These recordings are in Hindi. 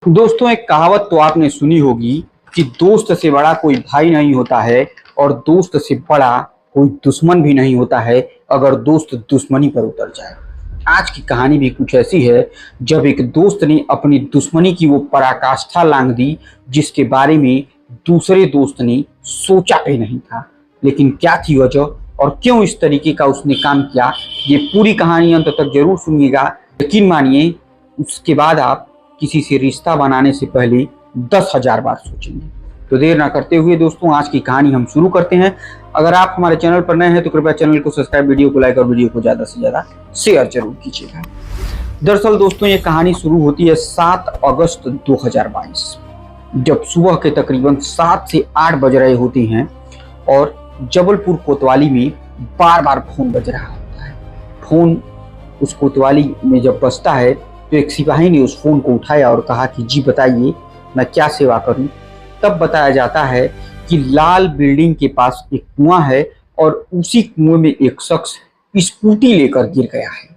दोस्तों, एक कहावत तो आपने सुनी होगी कि दोस्त से बड़ा कोई भाई नहीं होता है और दोस्त से बड़ा कोई दुश्मन भी नहीं होता है अगर दोस्त दुश्मनी पर उतर जाए। आज की कहानी भी कुछ ऐसी है, जब एक दोस्त ने अपनी दुश्मनी की वो पराकाष्ठा लांघ दी जिसके बारे में दूसरे दोस्त ने सोचा भी नहीं था। लेकिन क्या थी वजह और क्यों इस तरीके का उसने काम किया, ये पूरी कहानी अंत तक जरूर सुनिएगा। यकीन मानिए, उसके बाद आप किसी से रिश्ता बनाने से पहले 10,000 बार सोचेंगे। तो देर ना करते हुए दोस्तों, आज की कहानी हम शुरू करते हैं। अगर आप हमारे चैनल पर नए हैं तो कृपया चैनल को सब्सक्राइब, वीडियो को लाइक और वीडियो को ज्यादा से ज्यादा शेयर जरूर कीजिएगा। दरअसल दोस्तों, ये कहानी शुरू होती है 7 अगस्त 2022, जब सुबह के तकरीबन 7 से 8 बज रहे होते हैं और जबलपुर कोतवाली में बार बार फोन बज रहा होता है। फोन उस कोतवाली में जब बजता है तो एक सिपाही ने उस फोन को उठाया और कहा कि जी बताइए, मैं क्या सेवा करूं। तब बताया जाता है कि लाल बिल्डिंग के पास एक कुआं है और उसी कुएं में एक शख्स स्कूटी लेकर गिर गया है,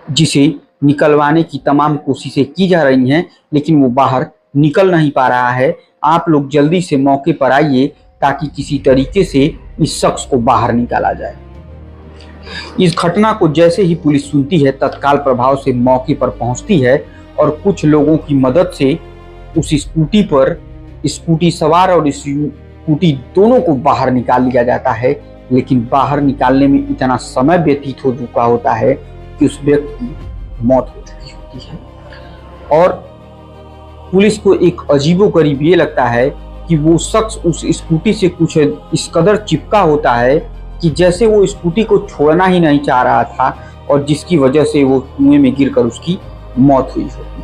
जिसे निकलवाने की तमाम कोशिशें की जा रही हैं, लेकिन वो बाहर निकल नहीं पा रहा है। आप लोग जल्दी से मौके पर आइए ताकि किसी तरीके से इस शख्स को बाहर निकाला जाए। इस घटना को जैसे ही पुलिस सुनती है, तत्काल प्रभाव से मौके पर पहुंचती है और कुछ लोगों की मदद से उस स्कूटी सवार और स्कूटी दोनों को बाहर निकाल लिया जाता है। लेकिन बाहर निकालने में इतना समय व्यतीत हो चुका होता है कि उस व्यक्ति की मौत हो चुकी होती है। और पुलिस को एक अजीबोगरीब ये लगता है कि वो शख्स उस स्कूटी से कुछ इस कदर चिपका होता है कि जैसे वो स्कूटी को छोड़ना ही नहीं चाह रहा था और जिसकी वजह से वो कुएं में गिरकर उसकी मौत हुई होती।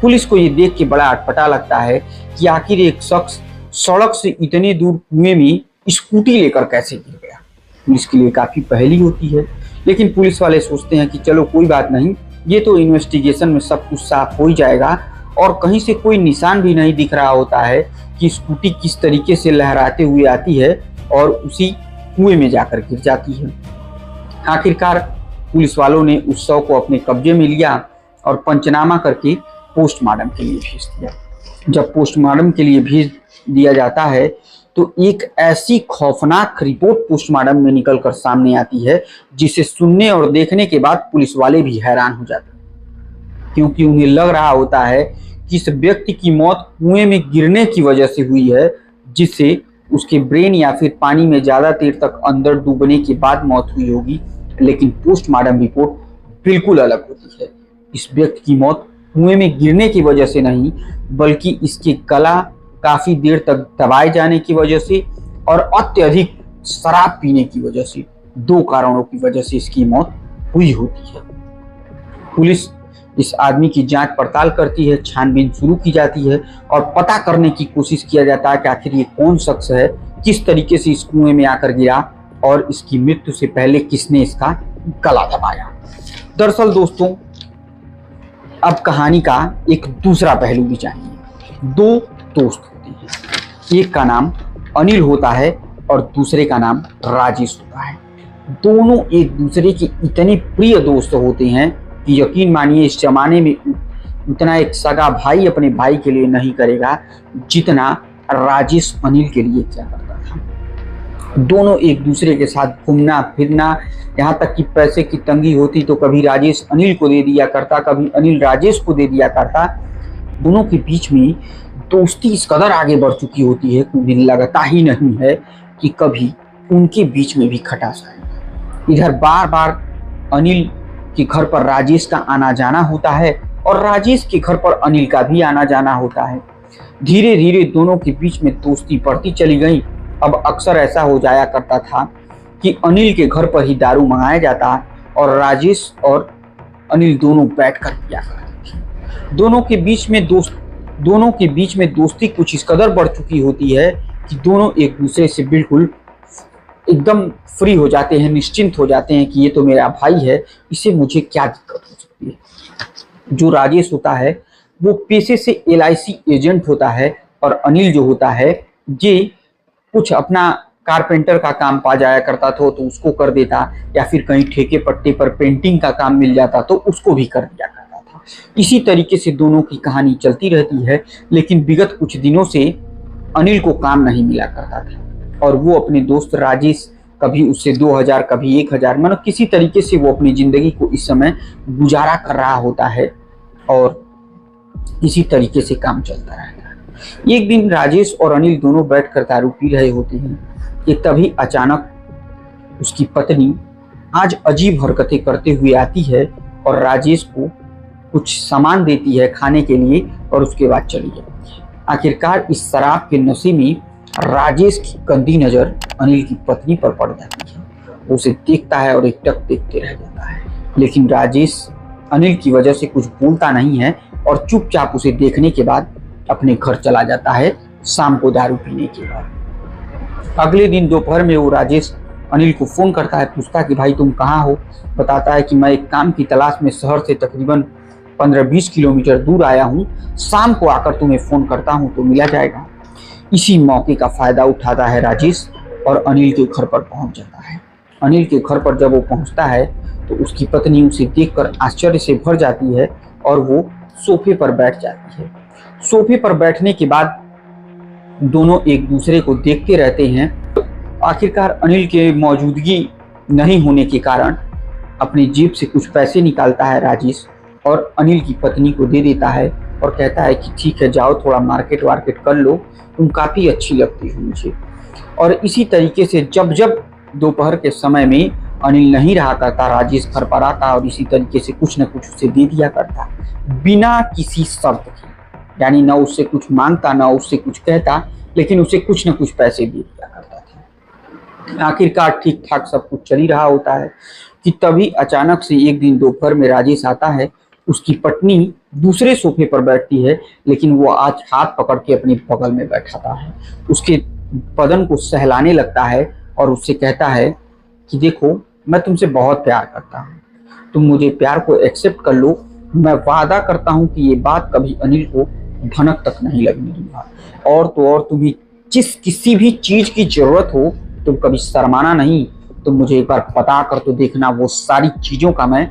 पुलिस को ये देख के बड़ा अटपटा लगता है कि आखिर एक शख्स सड़क से इतनी दूर कुएं में स्कूटी लेकर कैसे गिर गया। पुलिस के लिए काफी पहेली होती है, लेकिन पुलिस वाले सोचते हैं कि चलो कोई बात नहीं, ये तो इन्वेस्टिगेशन में सब कुछ साफ हो ही जाएगा। और कहीं से कोई निशान भी नहीं दिख रहा होता है कि स्कूटी किस तरीके से लहराते हुए आती है और उसी कुएं में जाकर गिर जाती है। आखिरकार पुलिस वालों ने उस शव को अपने कब्जे में लिया और पंचनामा करके पोस्टमार्टम के लिए भेज दिया। जब पोस्टमार्टम के लिए भेज दिया जाता है तो एक ऐसी खौफनाक रिपोर्ट पोस्टमार्टम में निकलकर सामने आती है जिसे सुनने और देखने के बाद पुलिस वाले भी हैरान हो जाते हैं, क्योंकि उन्हें लग रहा होता है कि इस व्यक्ति की मौत कुएं में गिरने की वजह से हुई है, जिससे उसके ब्रेन या फिर पानी में ज्यादा देर तक अंदर डूबने के बाद मौत हुई होगी। लेकिन पोस्टमार्टम रिपोर्ट बिल्कुल अलग होती है। इस व्यक्ति की मौत कुएं में गिरने की वजह से नहीं, बल्कि इसके गला काफी देर तक दबाए जाने की वजह से और अत्यधिक शराब पीने की वजह से, 2 कारणों की वजह से इसकी मौत हुई होती है। पुलिस इस आदमी की जांच पड़ताल करती है, छानबीन शुरू की जाती है और पता करने की कोशिश किया जाता है कि आखिर ये कौन शख्स है, किस तरीके से इस कुएं में आकर गिरा और इसकी मृत्यु से पहले किसने इसका गला दबाया। दरअसल दोस्तों, अब कहानी का एक दूसरा पहलू भी जानिए। 2 दोस्त होते हैं, एक का नाम अनिल होता है और दूसरे का नाम राजेश होता है। दोनों एक दूसरे के इतने प्रिय दोस्त होते हैं कि यकीन मानिए, इस जमाने में उतना एक सगा भाई अपने भाई के लिए नहीं करेगा जितना राजेश अनिल के लिए क्या करता था। दोनों एक दूसरे के साथ घूमना फिरना, यहाँ तक कि पैसे की तंगी होती तो कभी राजेश अनिल को दे दिया करता, कभी अनिल राजेश को दे दिया करता। दोनों के बीच में दोस्ती इस कदर आगे बढ़ चुकी होती है कि उन्हें लगता ही नहीं है कि कभी उनके बीच में भी खटास आएगा। इधर बार बार अनिल के घर पर राजेश का आना जाना होता है और राजेश के घर पर अनिल का भी आना जाना होता है। धीरे धीरे दोनों के बीच में दोस्ती बढ़ती चली गई। अब अक्सर ऐसा हो जाया करता था कि अनिल के घर पर ही दारू मंगाया जाता और राजेश और अनिल दोनों बैठकर पिया करते थे। दोनों के बीच में दोस्ती कुछ इस कदर बढ़ चुकी होती है कि दोनों एक दूसरे से बिल्कुल एकदम फ्री हो जाते हैं, निश्चिंत हो जाते हैं कि ये तो मेरा भाई है, इसे मुझे क्या दिक्कत हो सकती है। जो राजेश होता है वो पेशे से LIC एजेंट होता है और अनिल जो होता है ये कुछ अपना कारपेंटर का काम पा जाया करता था तो उसको कर देता, या फिर कहीं ठेके पट्टे पर पेंटिंग का काम मिल जाता तो उसको भी कर दिया करता था। इसी तरीके से दोनों की कहानी चलती रहती है। लेकिन विगत कुछ दिनों से अनिल को काम नहीं मिला करता था और वो अपने दोस्त राजेश, कभी उससे 2000 कभी 1000, मतलब किसी तरीके से वो अपनी जिंदगी को इस समय गुजारा कर रहा होता है और इसी तरीके से काम चलता रहता है। एक दिन राजेश और अनिल दोनों बैठकर दारू पी रहे होते हैं कि तभी अचानक उसकी पत्नी आज अजीब हरकतें करते हुए आती है और राजेश को कुछ सामान देती है खाने के लिए और उसके बाद चली जाती है। आखिरकार इस शराब के नशे में राजेश की गंदी नजर अनिल की पत्नी पर पड़ जाती है। वो उसे देखता है और एकटक देखते रह जाता है, लेकिन राजेश अनिल की वजह से कुछ बोलता नहीं है और चुपचाप उसे देखने के बाद अपने घर चला जाता है शाम को दारू पीने के बाद। अगले दिन दोपहर में वो राजेश अनिल को फोन करता है, पूछता कि भाई तुम कहाँ हो। बताता है कि मैं एक काम की तलाश में शहर से तकरीबन 15-20 किलोमीटर दूर आया हूँ, शाम को आकर तुम्हें फोन करता हूँ तो मिला जाएगा। इसी मौके का फायदा उठाता है राजेश और अनिल के घर पर पहुंच जाता है। अनिल के घर पर जब वो पहुंचता है तो उसकी पत्नी उसे देखकर आश्चर्य से भर जाती है और वो सोफे पर बैठ जाती है। सोफे पर बैठने के बाद दोनों एक दूसरे को देखते रहते हैं। आखिरकार अनिल के मौजूदगी नहीं होने के कारण अपनी जेब से कुछ पैसे निकालता है राजेश और अनिल की पत्नी को दे देता है और कहता है कि ठीक है जाओ थोड़ा मार्केट वार्केट कर लो, तुम काफ़ी अच्छी लगती हो मुझे। और इसी तरीके से जब जब दोपहर के समय में अनिल नहीं रहा करता, राजेश घर पर आता और इसी तरीके से कुछ न कुछ उसे दे दिया करता बिना किसी शर्त के। यानी न उससे कुछ मांगता न उससे कुछ कहता, लेकिन उसे कुछ न कुछ पैसे दे दिया करता था। आखिरकार ठीक ठाक सब कुछ चल ही रहा होता है कि तभी अचानक से एक दिन दोपहर में राजेश आता है। उसकी पत्नी दूसरे सोफे पर बैठती है, लेकिन वो आज हाथ पकड़ के अपने बगल में बैठाता है, उसके बदन को सहलाने लगता है और उससे कहता है कि देखो मैं तुमसे बहुत प्यार करता हूँ, तुम मुझे प्यार को एक्सेप्ट कर लो। मैं वादा करता हूँ कि ये बात कभी अनिल को भनक तक नहीं लगने दूंगा। और तो और तुम्हें किसी भी चीज की जरूरत हो तुम कभी शर्माना नहीं, तुम मुझे एक बार बता कर तो देखना, वो सारी चीजों का मैं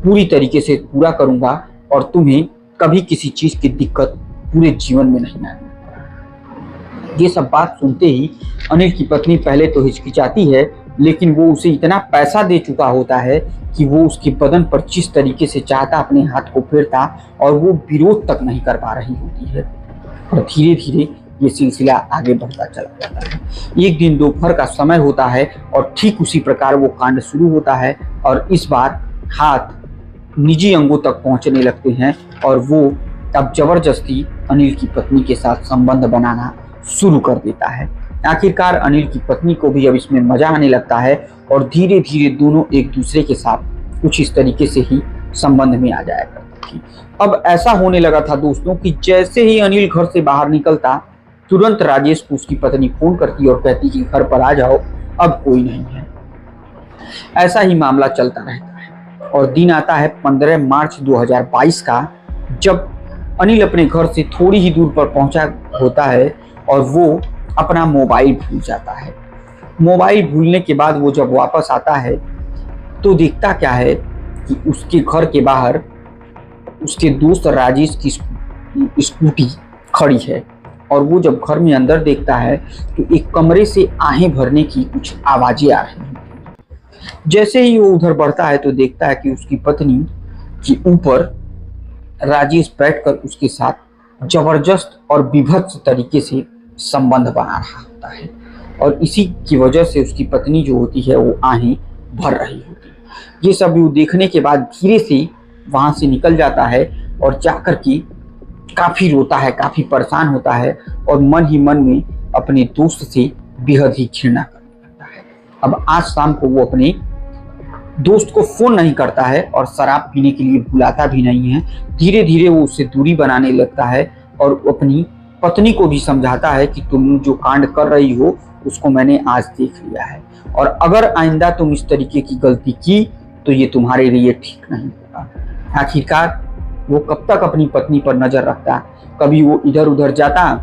पूरी तरीके से पूरा करूंगा और तुम्हें कभी किसी चीज की दिक्कत पूरे जीवन में नहीं आएगी। ये सब बात सुनते ही अनिल की पत्नी पहले तो हिचकिचाती है, लेकिन वो उसे इतना पैसा दे चुका होता है कि वो उसके बदन पर जिस तरीके से चाहता अपने हाथ को फेरता और वो विरोध तक नहीं कर पा रही होती है। और धीरे धीरे ये सिलसिला आगे बढ़ता चला जाता है। एक दिन दोपहर का समय होता है और ठीक उसी प्रकार वो कांड शुरू होता है और इस बार हाथ निजी अंगों तक पहुंचने लगते हैं और वो अब जबरदस्ती अनिल की पत्नी के साथ संबंध बनाना शुरू कर देता है। आखिरकार अनिल की पत्नी को भी अब इसमें मजा आने लगता है और धीरे धीरे दोनों एक दूसरे के साथ कुछ इस तरीके से ही संबंध में आ जाया करती थी। अब ऐसा होने लगा था दोस्तों कि जैसे ही अनिल घर से बाहर निकलता तुरंत राजेश को उसकी पत्नी फोन करती और कहती कि घर पर आ जाओ, अब कोई नहीं है। ऐसा ही मामला चलता रहता है और दिन आता है 15 मार्च 2022 का, जब अनिल अपने घर से थोड़ी ही दूर पर पहुंचा होता है और वो अपना मोबाइल भूल जाता है। मोबाइल भूलने के बाद वो जब वापस आता है तो देखता क्या है कि उसके घर के बाहर उसके दोस्त राजेश की स्कूटी खड़ी है और वो जब घर में अंदर देखता है तो एक कमरे से आहें भरने की कुछ आवाजें आ रही हैं। जैसे ही वो उधर बढ़ता है तो देखता है कि उसकी पत्नी के ऊपर राजेश बैठकर उसके साथ जबरदस्त और विभत्स तरीके से संबंध बना रहा होता है और इसी की वजह से उसकी पत्नी जो होती है वो आहें भर रही होती है। ये सब वो देखने के बाद धीरे से वहां से निकल जाता है और जाकर के काफी रोता है, काफी परेशान होता है और मन ही मन में अपने दोस्त से बेहद ही घृणा करने लगता है। अब आज शाम को वो अपने दोस्त को फोन नहीं करता है और शराब पीने के लिए बुलाता भी नहीं है। धीरे धीरे वो उससे दूरी बनाने लगता है और अपनी पत्नी को भी समझाता है कि तुम जो कांड कर रही हो उसको मैंने आज देख लिया है और अगर आइंदा तुम इस तरीके की गलती की तो ये तुम्हारे लिए ठीक नहीं होगा। आखिरकार वो कब तक अपनी पत्नी पर नजर रखता, कभी वो इधर उधर जाता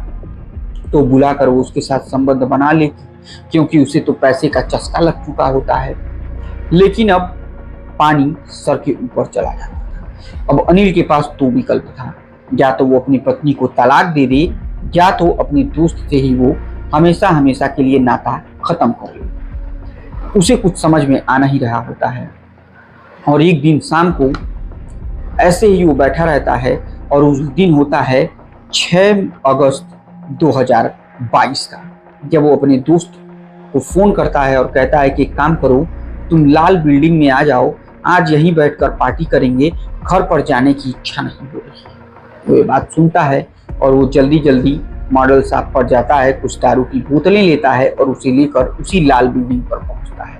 तो बुलाकर वो उसके साथ संबंध बना लेती, क्योंकि उसे तो पैसे का चस्का लग चुका होता है। लेकिन अब पानी सर के ऊपर चला जाता था। अब अनिल के पास दो विकल्प था, या तो वो अपनी पत्नी को तलाक दे दे, या तो अपने दोस्त से ही वो हमेशा हमेशा के लिए नाता खत्म कर ले। उसे कुछ समझ में आ नहीं रहा होता है और एक दिन शाम को ऐसे ही वो बैठा रहता है और उस दिन होता है 6 अगस्त 2022 का, जब वो अपने दोस्त को फोन करता है और कहता है कि एक काम करो, तुम लाल बिल्डिंग में आ जाओ, आज यहीं बैठकर पार्टी करेंगे, घर पर जाने की इच्छा नहीं हो रही। वो ये बात सुनता है और वो जल्दी जल्दी मॉडल शॉप पर जाता है, कुछ दारू की बोतलें लेता है और उसे लेकर उसी लाल बिल्डिंग पर पहुंचता है।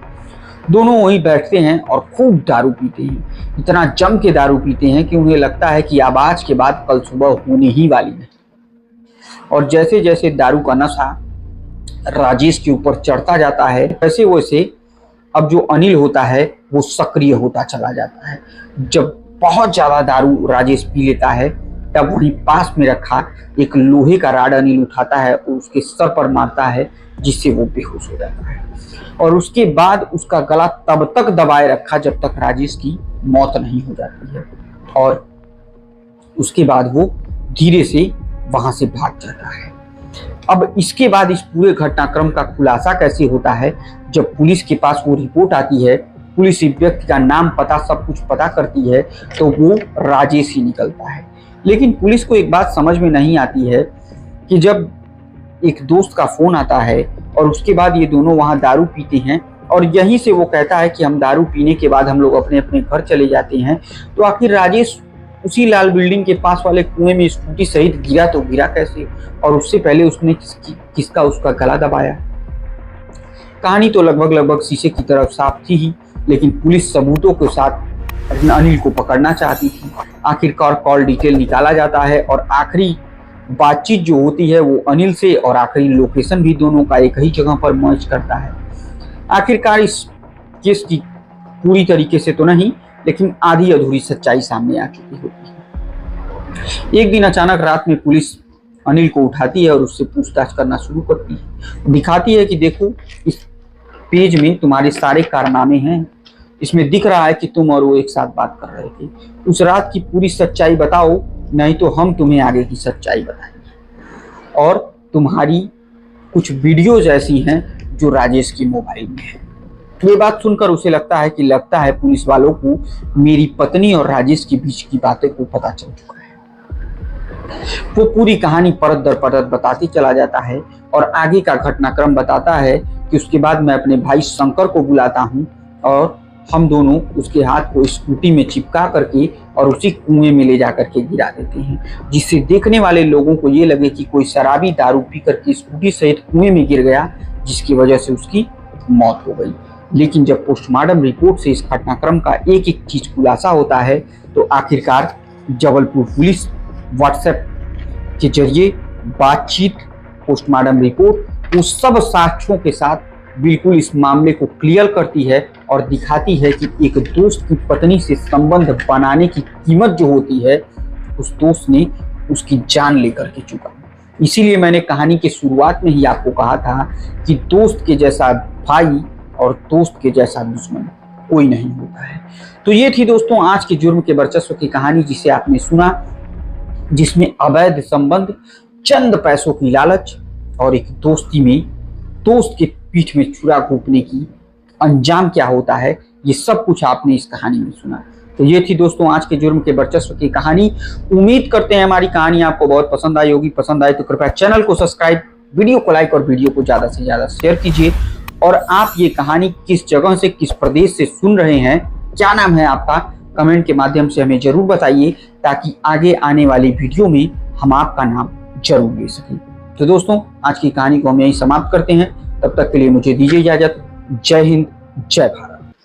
दोनों वहीं बैठते हैं और खूब दारू पीते हैं, इतना जम के दारू पीते हैं कि उन्हें लगता है कि अब आज के बाद कल सुबह होने ही वाली है। और जैसे जैसे दारू का नशा राजेश के ऊपर चढ़ता जाता है, वैसे वैसे अब जो अनिल होता है वो सक्रिय होता चला जाता है। जब बहुत ज्यादा दारू राजेश पी लेता है, तब वहीं पास में रखा एक लोहे का राड अनिल उठाता है और उसके सर पर मारता है, जिससे वो बेहोश हो जाता है। और उसके बाद उसका गला तब तक दबाए रखा जब तक राजेश की मौत नहीं हो जाती है, और उसके बाद वो धीरे से वहां से भाग जाता है। अब इसके बाद इस पूरे घटनाक्रम का खुलासा कैसे होता है? जब पुलिस के पास वो रिपोर्ट आती है, पुलिस इस व्यक्ति का नाम पता सब कुछ पता करती है, तो वो राजेश ही निकलता है। लेकिन पुलिस को एक बात समझ में नहीं आती है कि जब एक दोस्त का फोन आता है और उसके बाद ये दोनों वहां दारू पीते हैं और यहीं से वो कहता है कि हम दारू पीने के बाद हम लोग अपने अपने घर चले जाते हैं, तो आखिर राजेश उसी लाल बिल्डिंग के पास वाले कुएं में स्कूटी सहित गिरा तो गिरा कैसे, और उससे पहले उसने किसका उसका गला दबाया? कहानी तो लगभग शीशे की तरफ साफ थी ही, लेकिन पुलिस सबूतों के साथ अनिल को पकड़ना चाहती थी। आखिरकार कॉल डिटेल निकाला जाता है और आखिरी बातचीत जो होती है वो अनिल से, और आखिरी लोकेशन भी दोनों का एक ही जगह पर मैच करता है। आखिरकार इस केस की पूरी तरीके से तो नहीं, लेकिन आधी अधूरी सच्चाई सामने आ चुकी होती है। एक दिन अचानक रात में पुलिस अनिल को उठाती है और उससे पूछताछ करना शुरू करती है। दिखाती है कि देखो, इस पेज में तुम्हारे सारे कारनामे हैं, इसमें दिख रहा है कि तुम और वो एक साथ बात कर रहे थे। उस रात की पूरी सच्चाई बताओ, नहीं तो हम तुम्हें आगे की सच्चाई बताएंगे। और तुम्हारी कुछ वीडियोज ऐसी हैं जो राजेश की मोबाइल में है। ये बात सुनकर उसे लगता है पुलिस वालों को मेरी पत्नी और राजेश के बीच की बातें को पता चल चुका है। वो पूरी कहानी परत दर परत बताते चला जाता है और आगे का घटनाक्रम बताता है कि उसके बाद मैं अपने भाई शंकर को बुलाता हूँ और हम दोनों उसके हाथ को स्कूटी में चिपका करके और उसी कुएं में ले जाकर के गिरा देते हैं, जिससे देखने वाले लोगों को ये लगे कि कोई शराबी दारू पी करके स्कूटी सहित कुएं में गिर गया, जिसकी वजह से उसकी मौत हो गई। लेकिन जब पोस्टमार्टम रिपोर्ट से इस घटनाक्रम का एक एक चीज खुलासा होता है, तो आखिरकार जबलपुर पुलिस व्हाट्सएप के जरिए बातचीत, पोस्टमार्टम रिपोर्ट, उस सब साक्ष्यों के साथ बिल्कुल इस मामले को क्लियर करती है और दिखाती है कि एक दोस्त की पत्नी से संबंध बनाने की कीमत जो होती है, उस दोस्त ने उसकी जान लेकर के चुका। इसीलिए मैंने कहानी के शुरुआत में ही आपको कहा था कि दोस्त के जैसा भाई और दोस्त के जैसा दुश्मन कोई नहीं होता है। तो ये थी दोस्तों आज के जुर्म के वर्चस्व की कहानी, जिसे आपने सुना, जिसमें अवैध संबंध, चंद पैसों की लालच और एक दोस्ती में दोस्त के पीठ में छुरा घोंपने की अंजाम क्या होता है, ये सब कुछ आपने इस कहानी में सुना। तो ये थी दोस्तों आज के जुर्म के वर्चस्व की कहानी। उम्मीद करते हैं हमारी कहानी आपको बहुत पसंद आई होगी। पसंद आए तो कृपया चैनल को सब्सक्राइब, वीडियो को लाइक और वीडियो को ज्यादा से ज्यादा शेयर कीजिए। और आप ये कहानी किस जगह से, किस प्रदेश से सुन रहे हैं, क्या नाम है आपका, कमेंट के माध्यम से हमें जरूर बताइए, ताकि आगे आने वाली वीडियो में हम आपका नाम जरूर ले सकें। तो दोस्तों आज की कहानी को हम यहीं समाप्त करते हैं। तब तक के लिए मुझे दीजिए इजाजत। जय हिंद, जय भारत।